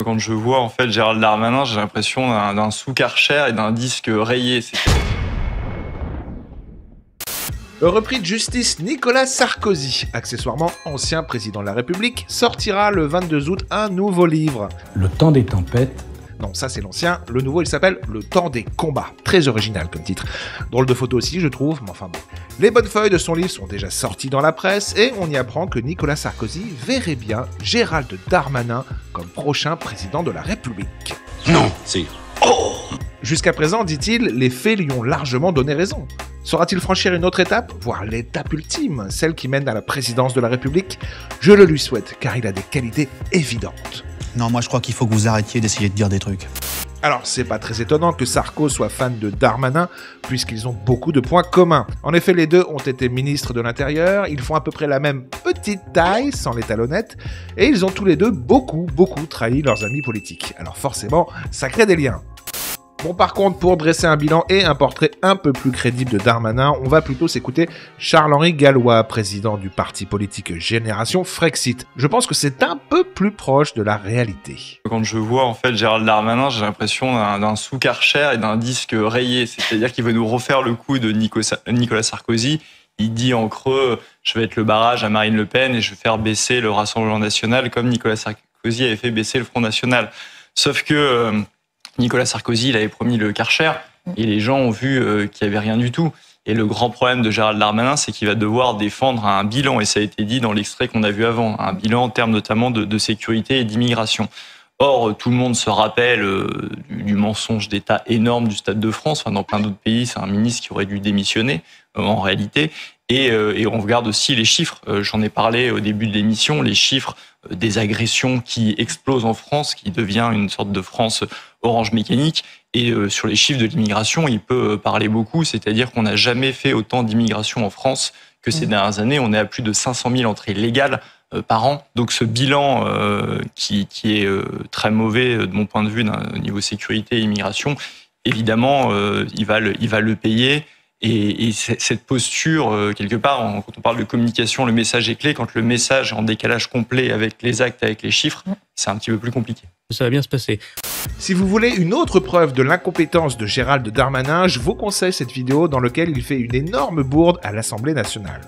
Quand je vois en fait Gérald Darmanin, j'ai l'impression d'un sous-Karcher et d'un disque rayé. Le repris de justice Nicolas Sarkozy, accessoirement ancien président de la République, sortira le 22 août un nouveau livre. Le temps des tempêtes. Non, ça c'est l'ancien. Le nouveau, il s'appelle Le temps des combats. Très original comme titre. Drôle de photo aussi, je trouve, mais enfin bon. Les bonnes feuilles de son livre sont déjà sorties dans la presse et on y apprend que Nicolas Sarkozy verrait bien Gérald Darmanin comme prochain président de la République. Non, c'est... Oh! Jusqu'à présent, dit-il, les faits lui ont largement donné raison. Saura-t-il franchir une autre étape, voire l'étape ultime, celle qui mène à la présidence de la République? Je le lui souhaite, car il a des qualités évidentes. Non, moi je crois qu'il faut que vous arrêtiez d'essayer de dire des trucs. Alors, c'est pas très étonnant que Sarko soit fan de Darmanin, puisqu'ils ont beaucoup de points communs. En effet, les deux ont été ministres de l'Intérieur, ils font à peu près la même petite taille, sans les talonnettes, et ils ont tous les deux beaucoup trahi leurs amis politiques. Alors forcément, ça crée des liens. Bon, par contre, pour dresser un bilan et un portrait un peu plus crédible de Darmanin, on va plutôt s'écouter Charles-Henri Gallois, président du parti politique Génération Frexit. Je pense que c'est un peu plus proche de la réalité. Quand je vois en fait Gérald Darmanin, j'ai l'impression d'un sous-Karcher et d'un disque rayé. C'est-à-dire qu'il veut nous refaire le coup de Nicolas Sarkozy. Il dit en creux, je vais être le barrage à Marine Le Pen et je vais faire baisser le Rassemblement National comme Nicolas Sarkozy avait fait baisser le Front National. Sauf que Nicolas Sarkozy, il avait promis le Karcher et les gens ont vu qu'il n'y avait rien du tout. Et le grand problème de Gérald Darmanin, c'est qu'il va devoir défendre un bilan, et ça a été dit dans l'extrait qu'on a vu avant, un bilan en termes notamment de sécurité et d'immigration. Or, tout le monde se rappelle du mensonge d'État énorme du Stade de France. Enfin, dans plein d'autres pays, c'est un ministre qui aurait dû démissionner, en réalité. Et on regarde aussi les chiffres. J'en ai parlé au début de l'émission, les chiffres des agressions qui explosent en France, qui devient une sorte de France orange mécanique. Et sur les chiffres de l'immigration, il peut parler beaucoup. C'est-à-dire qu'on n'a jamais fait autant d'immigration en France que ces dernières années. On est à plus de 500 000 entrées légales par an. Donc ce bilan qui est très mauvais de mon point de vue au niveau sécurité et immigration, évidemment, il va le payer. Et cette posture, quelque part, quand on parle de communication, le message est clé. Quand le message est en décalage complet avec les actes, avec les chiffres, c'est un petit peu plus compliqué. Ça va bien se passer. Si vous voulez une autre preuve de l'incompétence de Gérald Darmanin, je vous conseille cette vidéo dans laquelle il fait une énorme bourde à l'Assemblée nationale.